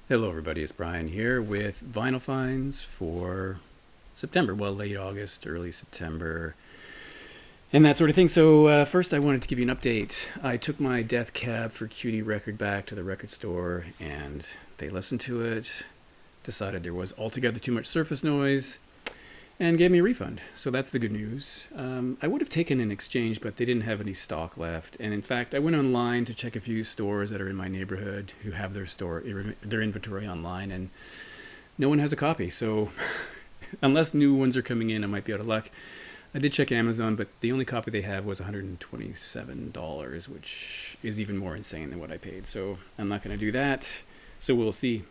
Hello, everybody. It's Brian here with Vinyl Finds for September. Well, late August, early September, and that sort of thing. So, first, I wanted to give you an update. I took my Death Cab for Cutie record back to the record store, and they listened to it, decided there was altogether too much surface noise, and gave me a refund. So that's the good news. I would have taken an exchange, but they didn't have any stock left. And in fact, I went online to check a few stores that are in my neighborhood who have their inventory online, and no one has a copy. So unless new ones are coming in, I might be out of luck. I did check Amazon, but the only copy they have was $127, which is even more insane than what I paid. So I'm not going to do that. So we'll see.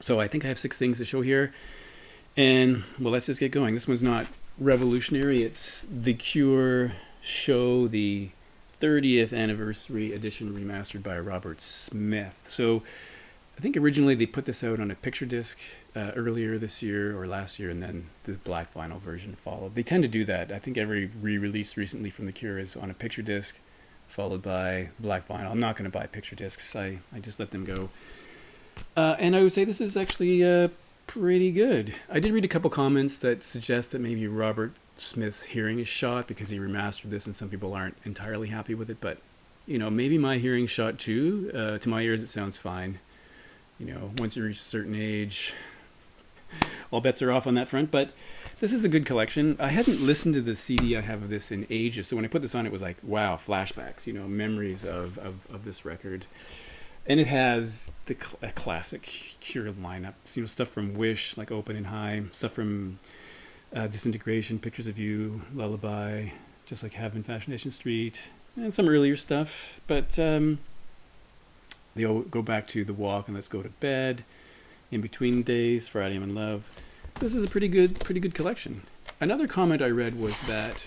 So I think I have 6 things to show here. And, well, let's just get going. This one's not revolutionary. It's The Cure Show, the 30th anniversary edition remastered by Robert Smith. So I think originally they put this out on a picture disc earlier this year or last year, and then the black vinyl version followed. They tend to do that. I think every re-release recently from The Cure is on a picture disc followed by black vinyl. I'm not going to buy picture discs. I just let them go. And I would say this is actually pretty good. I did read a couple comments that suggest that maybe Robert Smith's hearing is shot because he remastered this and some people aren't entirely happy with it. But, maybe my hearing's shot too. To my ears, it sounds fine. Once you reach a certain age, all bets are off on that front. But this is a good collection. I hadn't listened to the CD I have of this in ages. So when I put this on, it was like, wow, flashbacks, memories of this record. And it has a classic Cure lineup. Stuff from Wish, like Open and High, stuff from Disintegration, Pictures of You, Lullaby, Just Like Heaven, Fascination Street, and some earlier stuff. But they all go back to The Walk and Let's Go to Bed, In Between Days, Friday I'm in Love. So this is a pretty good collection. Another comment I read was that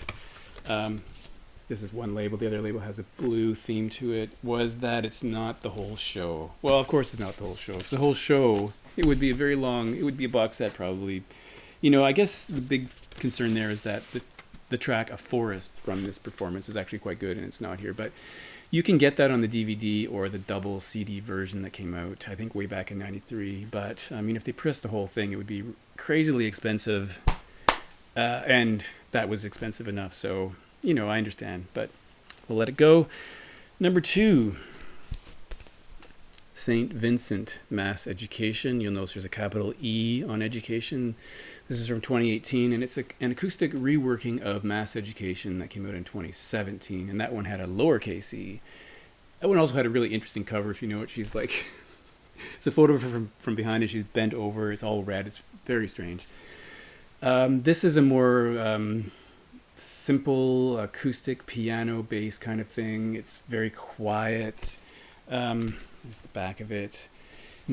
this is one label, the other label has a blue theme to it, was that it's not the whole show. Well, of course it's not the whole show. If it's the whole show, it would be it would be a box set probably. I guess the big concern there is that the track A Forest from this performance is actually quite good and it's not here. But you can get that on the DVD or the double CD version that came out, I think, way back in 93. But, if they pressed the whole thing, it would be crazily expensive. And that was expensive enough, so I understand, but we'll let it go. Number 2, St. Vincent Mass Education. You'll notice there's a capital E on education. This is from 2018, and it's an acoustic reworking of Mass Education that came out in 2017, and that one had a lowercase e. That one also had a really interesting cover, if you know it. She's like, it's a photo of her from behind, and she's bent over. It's all red. It's very strange. This is a more simple acoustic piano bass kind of thing. It's very quiet. There's the back of it.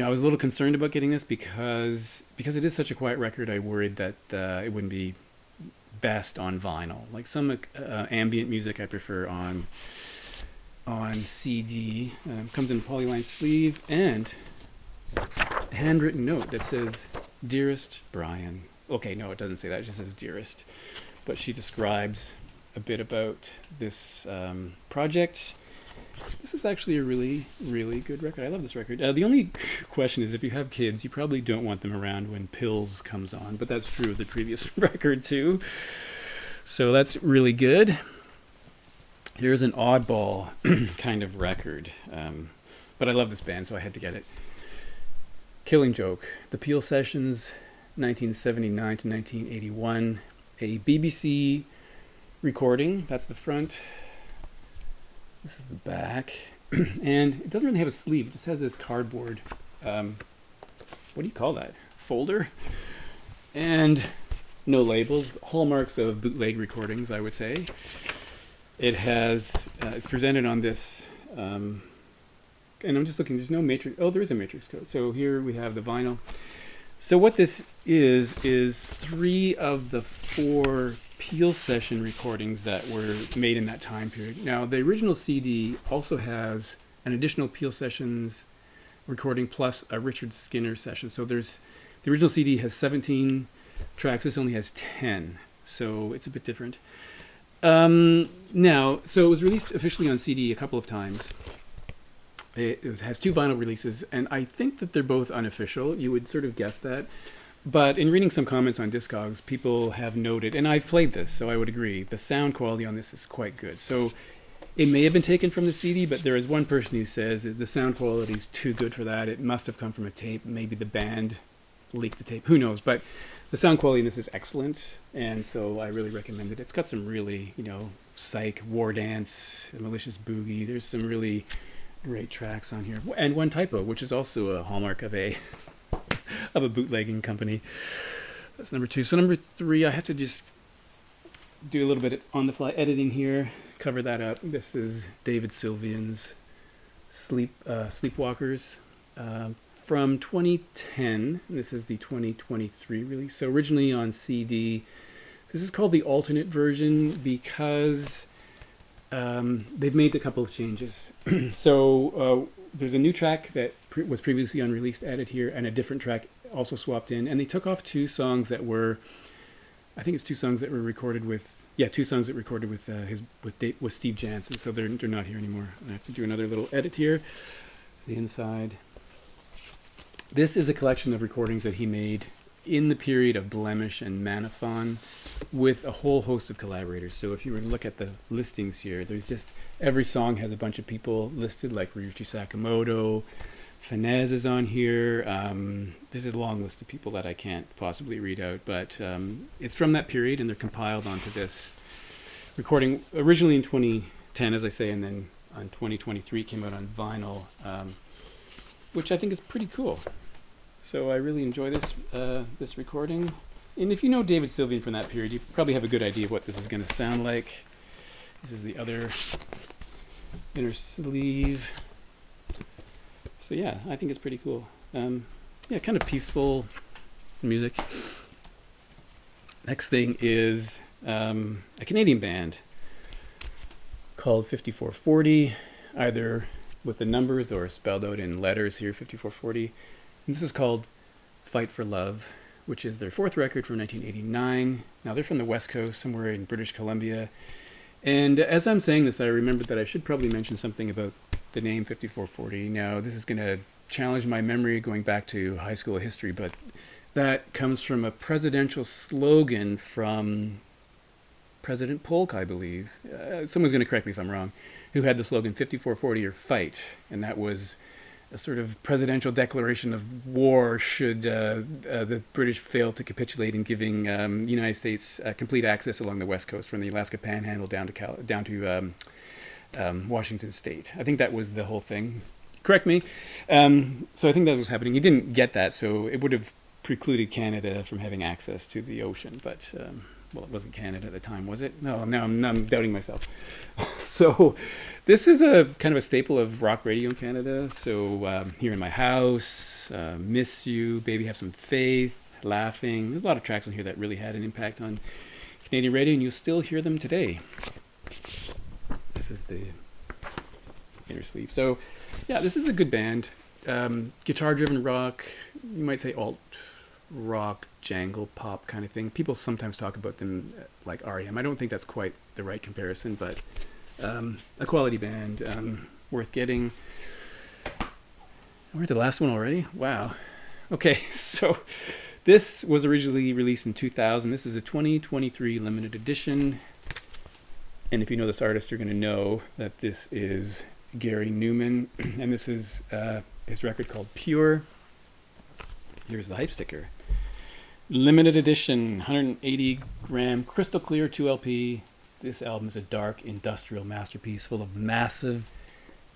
I was a little concerned about getting this because it is such a quiet record. I worried that it wouldn't be best on vinyl. Like some ambient music I prefer on CD. Comes in a polyline sleeve and a handwritten note that says, "Dearest Brian." Okay, no, it doesn't say that. It just says "Dearest." But she describes a bit about this project. This is actually a really, really good record. I love this record. The only question is, if you have kids, you probably don't want them around when Pills comes on, but that's true of the previous record too. So that's really good. Here's an oddball kind of record, but I love this band, so I had to get it. Killing Joke, the Peel Sessions, 1979 to 1981. A BBC recording. That's the front. This is the back. And it doesn't really have a sleeve. It just has this cardboard, what do you call that? Folder? And no labels. Hallmarks of bootleg recordings, I would say. It has, it's presented on this, and I'm just looking, there's no matrix. Oh, there is a matrix code. So here we have the vinyl. So what this is 3 of the 4 Peel session recordings that were made in that time period. Now, the original CD also has an additional Peel sessions recording plus a Richard Skinner session. So the original CD has 17 tracks. This only has 10. So it's a bit different. Now, so it was released officially on CD a couple of times. It has two vinyl releases, and I think that they're both unofficial. You would sort of guess that. But in reading some comments on Discogs, people have noted, and I've played this, so I would agree, the sound quality on this is quite good. So it may have been taken from the CD, but there is one person who says that the sound quality is too good for that. It must have come from a tape. Maybe the band leaked the tape. Who knows? But the sound quality in this is excellent, and so I really recommend it. It's got some really, Psych, War Dance, Malicious Boogie. There's some really great tracks on here, and One Typo, which is also a hallmark of a bootlegging company. That's number 2. So number 3, I have to just do a little bit on the fly editing here, cover that up. This is David Sylvian's Sleepwalkers from 2010. This is the 2023 release. So originally on CD, this is called the alternate version because they've made a couple of changes. So there's a new track that was previously unreleased added here, and a different track also swapped in. And they took off two songs that were, I think it's two songs that were recorded with, two songs that recorded with with Steve Jansen. So they're not here anymore. I have to do another little edit here. The inside. This is a collection of recordings that he made in the period of Blemish and Manathon with a whole host of collaborators. So if you were to look at the listings here, there's just every song has a bunch of people listed, like Ryuichi Sakamoto, Finesse is on here. This is a long list of people that I can't possibly read out, but it's from that period, and they're compiled onto this recording originally in 2010, as I say, and then on 2023 came out on vinyl, which I think is pretty cool. So I really enjoy this recording. And if you know David Sylvian from that period, you probably have a good idea of what this is going to sound like. This is the other inner sleeve. So yeah, I think it's pretty cool. Kind of peaceful music. Next thing is a Canadian band called 5440, either with the numbers or spelled out in letters here, 5440. And this is called Fight for Love, which is their 4th record from 1989. Now they're from the West Coast, somewhere in British Columbia. And as I'm saying this, I remembered that I should probably mention something about the name 5440. Now this is going to challenge my memory going back to high school history, but that comes from a presidential slogan from President Polk, I believe. Someone's going to correct me if I'm wrong, who had the slogan 5440 or fight. And that was a sort of presidential declaration of war should the British fail to capitulate in giving the United States complete access along the West Coast from the Alaska Panhandle down to Washington State. I think that was the whole thing. Correct me. So I think that was happening. He didn't get that, so it would have precluded Canada from having access to the ocean. But well, it wasn't Canada at the time, was it? No, now I'm doubting myself. So this is a kind of a staple of rock radio in Canada. So Here in My House, Miss You, Baby Have Some Faith, Laughing. There's a lot of tracks on here that really had an impact on Canadian radio, and you'll still hear them today. This is the inner sleeve. So yeah, this is a good band. Guitar-driven rock, you might say alt rock, jangle pop kind of thing. People sometimes talk about them like REM. I don't think that's quite the right comparison, but a quality band, worth getting. We're at the last one already? Wow. Okay, so this was originally released in 2000. This is a 2023 limited edition. And if you know this artist, you're going to know that this is Gary Newman. And this is his record called Pure. Here's the hype sticker. Limited edition, 180 gram, crystal clear 2LP. This album is a dark industrial masterpiece full of massive,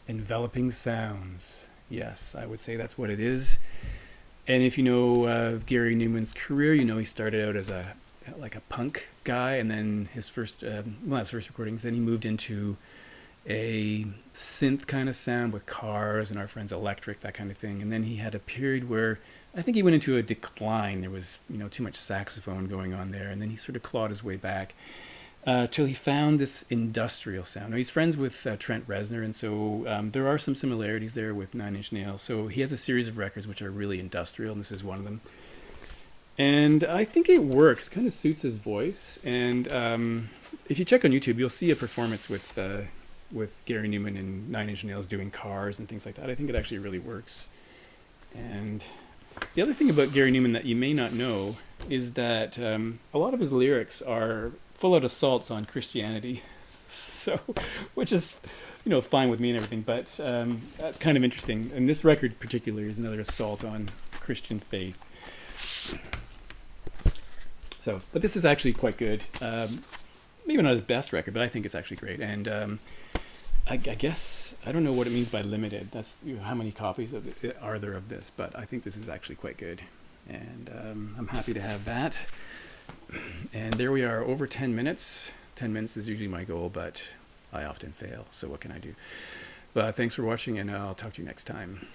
enveloping sounds. Yes, I would say that's what it is. And if you know Gary Newman's career, you know he started out as a punk guy, and then his first recordings, then he moved into a synth kind of sound with Cars and Our Friends Electric, that kind of thing. And then he had a period where I think he went into a decline. There was, too much saxophone going on there, and then he sort of clawed his way back till he found this industrial sound. Now, he's friends with Trent Reznor, and so there are some similarities there with Nine Inch Nails. So he has a series of records which are really industrial, and this is one of them. And I think it works, kind of suits his voice. And if you check on YouTube, you'll see a performance with with Gary Newman and Nine Inch Nails doing Cars and things like that. I think it actually really works. And the other thing about Gary Newman that you may not know is that a lot of his lyrics are full out assaults on Christianity. So, which is, fine with me and everything, but that's kind of interesting. And this record particularly is another assault on Christian faith. So, but this is actually quite good. Maybe not his best record, but I think it's actually great. And I guess I don't know what it means by limited. That's how many copies are there of this, but I think this is actually quite good. And I'm happy to have that. And there we are, over 10 minutes. 10 minutes is usually my goal, but I often fail. So what can I do? But thanks for watching, and I'll talk to you next time.